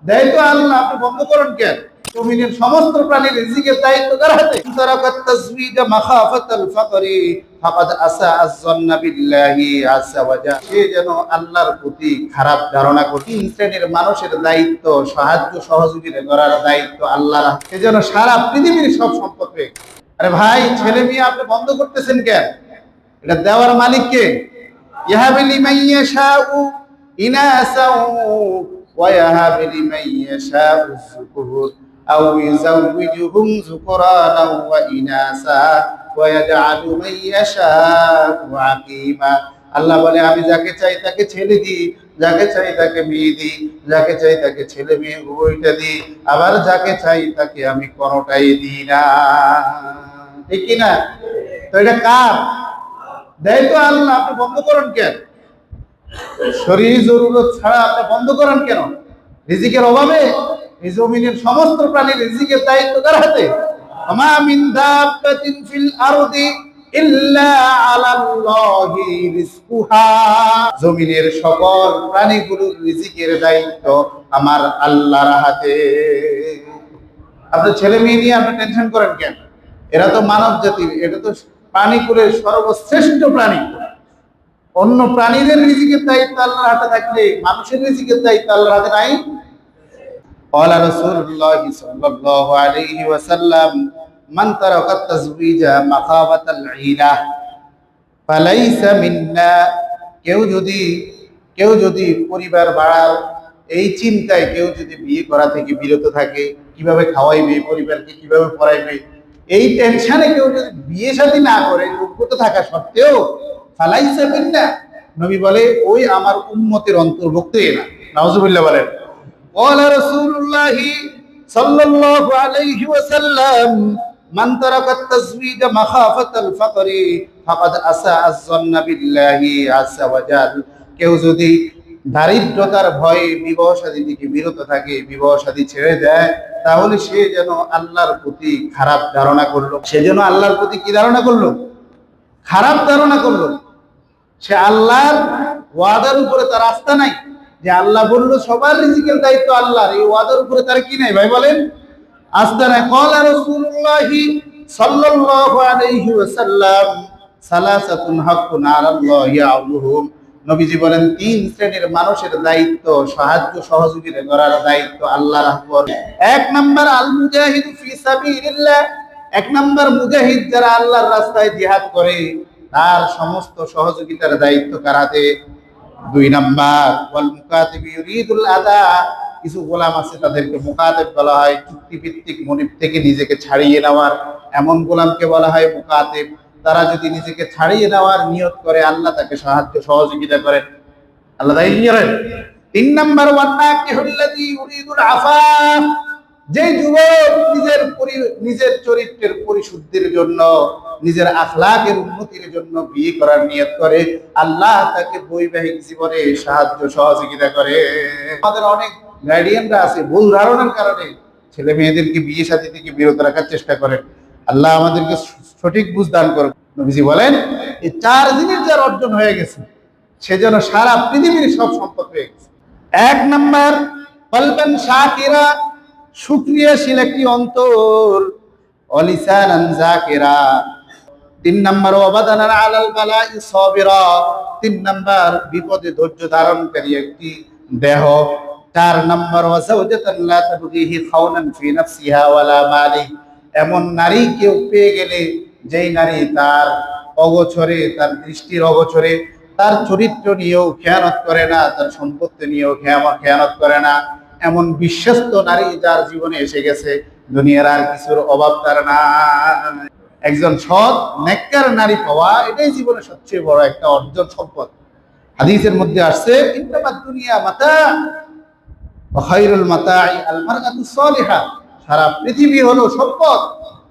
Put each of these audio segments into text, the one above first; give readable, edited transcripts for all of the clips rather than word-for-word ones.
দেয় তো আল্লাহ, আপনি বন্ধ করেন কেন? জমিনের সমস্ত প্রাণীর রিজিকের দায়িত্ব কার হাতে? তারাকাত তাজওয়ীজা মাখাফাতাল ফাকরি ফাকাদ আসা আয-যন্না বিল্লাহি আযজা ওয়া জাল। সে যেন আল্লাহর প্রতি খারাপ ধারণা করে। তিন শ্রেণীর মানুষের দায়িত্ব, সাহায্য সহযোগিতা করার দায়িত্ব আল্লাহর। সে যেন সারা পৃথিবীর সব সম্পদ পেয়ে। আরে ভাই, ছেলে মেয়ে আপনি বন্ধ করতেছেন কেন? এটা দেওয়ার মালিক কে? ইয়াহাবু লিমান ইয়াশাউ ইনাসাউ ওয়া ইয়াহাবু লিমান ইয়াশাউ যুকুর আও ইউযাওয়িজুহুম যুকরানা ওয়া ইনাসা ওয়া ইয়াজআলু মান ইয়াশাউ আকীমা। আল্লাহ বলে, আমি যাকে চাই তাকে ছেলে দিই, যাকে চাই তাকে মেয়ে দিই, যাকে চাই তাকে ছেলে মেয়ে উভয়টা দিই, আবার যাকে চাই তাকে আমি কোনোটাই দিই না। ঠিক কি না? তো এটা কার? দেয় তো আল্লাহ, আপনি বন্ধ করেন কেন? শরীর জরুরত ছাড়া আপনি বন্ধ করেন কেন? রিজিকের অভাবে এই জমিনের সমস্ত প্রাণীর রিজিকের দায়িত্ব কার হাতে? আমা মিন দাব্বাতিন ফিল আরদি ইল্লা আলাল্লাহি রিজকুহা। জমিনের সকল প্রাণীগুলোর রিজিকের দায়িত্ব আমার আল্লাহর হাতে। আপনি ছেলে মেয়ে নিয়ে আপনি টেনশন করেন কেন? এরা তো মানব জাতির, এটা তো প্রাণীকুলের সর্বশ্রেষ্ঠ প্রাণী। অন্য প্রাণীদের রিজিকের দায়িত্ব আল্লাহর হাতে থাকলে মানুষের রিজিকের দায়িত্ব আল্লাহর হাতে নাই? ক্বালা রাসূলুল্লাহ সাল্লাল্লাহু আলাইহি ওয়াসাল্লাম, মান তারাকা তাজওয়ীজা মাখাবাতাল ইলা ফালাইসা মিন্না। কেউ যদি পরিবার বাড়ার এই চিন্তায় কেউ যদি বিয়ে করা থেকে বিরত থাকে, কিভাবে খাওয়াইবে পরিবারকে, কিভাবে পড়াইবে, এই টেনশনে কেউ যদি বিয়ে শাদী না করে যোগ্যতা থাকা সত্ত্বেও, ফালাইসা মিন্না, নবী বলে ওই আমার উম্মতের অন্তর্ভুক্তই না। নাউজুবিল্লাহ বলেন। ক্বালা রাসূলুল্লাহ সাল্লাল্লাহু আলাইহি ওয়াসাল্লাম, মান তারাকাত তাজওয়ীজা মাখাফাতাল ফাকরি ফাকাদ আসা আয-যন্না বিল্লাহি আযজা ওয়া জাল। কেউ যদি দারিদ্রতার ভয়ে বিবাহ শাদী থেকে বিরত থাকে, বিবাহ শাদী ছেড়ে দেয়, তাহলে সে যেন আল্লাহর প্রতি খারাপ ধারণা করলো। সে যেন আল্লাহর প্রতি কি ধারণা করলো? খারাপ ধারণা করলো। সে আল্লাহর ওয়াদার উপরে তার আস্থা নাই, যে আল্লাহ বললো সবার রিজিকের দায়িত্ব আল্লাহর, এই ওয়াদার উপরে তার কি নাই ভাই বলেন? আস্থা নাই। ক্বালা রাসূলুল্লাহ সাল্লাল্লাহু আলাইহি ওয়াসাল্লাম, সালাসাতুন হাক্কুন আলাল্লাহি আউনুহুম। নবীজি বলেন, তিন শ্রেণীর মানুষের দায়িত্ব, সাহায্য সহযোগিতা করার দায়িত্ব আল্লাহর হাতে। এক নাম্বার আল মুজাহিদু ফি সাবিলিল্লাহ। এক নাম্বার মুজাহিদ, যারা আল্লাহর রাস্তায় জিহাদ করে, তার সমস্ত সহযোগিতার দায়িত্ব কার হাতে? দুই নাম্বার ওয়াল মুকাতিব ইউরিদুল আদা। কিছু গোলাম আছে, তাদেরকে মুকাতিব বলা হয়, চুক্তিভিত্তিক মনিব থেকে নিজেকে ছাড়িয়ে নেওয়ার এমন গোলামকে বলা হয় মুকাতিব। তারা যদি নিজেকে ছাড়িয়ে নেওয়ার নিয়ত করে, আল্লাহ তাকে সাহায্য সহযোগিতা করেন, আল্লাহ তাই করেন। তিন নাম্বার ওয়ান্নাকিহুল্লাযী ইউরিদুল আফাফ। যে যুবক নিজের চরিত্রের পরিশুদ্ধির জন্য, নিজের আখলাকের উন্নতির জন্য বিয়ে করার নিয়ত করে, আল্লাহ তাকে বৈবাহিক জীবনে সাহায্য সহযোগিতা করে। আমাদের অনেক গার্ডিয়ানরা আছে, ভুল ধারণার কারণে ছেলে মেয়েদেরকে বিয়ে শাদী থেকে বিরত রাখার চেষ্টা করেন। আল্লাহ আমাদেরকে সঠিক বুঝ দান করুন। নবীজি বলেন, এই 4 দিনের যার অর্জন হয়ে গেছে, সে যেন সারা পৃথিবীর সব সম্পদ পেয়ে গেছে। এক নাম্বার কলবান শাকিরা, শুকরিয়াশীল একটি অন্তর, অলিসানান যাকিরা। 3 নাম্বার ওয়াবাদানান আলাল বালাই সাবিরা। 3 নাম্বার বিপদে ধৈর্য ধারণকারী একটি দেহ। 4 নাম্বার ওয়াজাওজাতান লা তাবগিহি খাওনান ফি নাফসিহা ওয়ালা মালি। এমন নারী কেউ পেয়ে গেলে, যেই নারী তার অগোচরে, তার দৃষ্টির অগোচরে, তার চরিত্র নিয়েও খেয়ানত করে না, তার সম্পত্তি নিয়েও খেয়ানত করে না, এমন বিশ্বস্ত নারী যার জীবনে এসে গেছে, দুনিয়ার আর কিছুর অভাব তার না। একজন সৎ নেককার নারী পাওয়া, এটাই জীবনের সবচেয়ে বড় একটা অর্জন, সম্পদ। হাদিসের মধ্যে আসছে, ইন্নামাদ দুনিয়া মাতা ওয়া খায়রুল মাতাই আল মারআতুস সালিহা। সারা পৃথিবী হলো সম্পদ,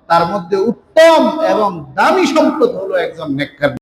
তার মধ্যে উত্তম এবং দামি সম্পদ হলো একজন নেককার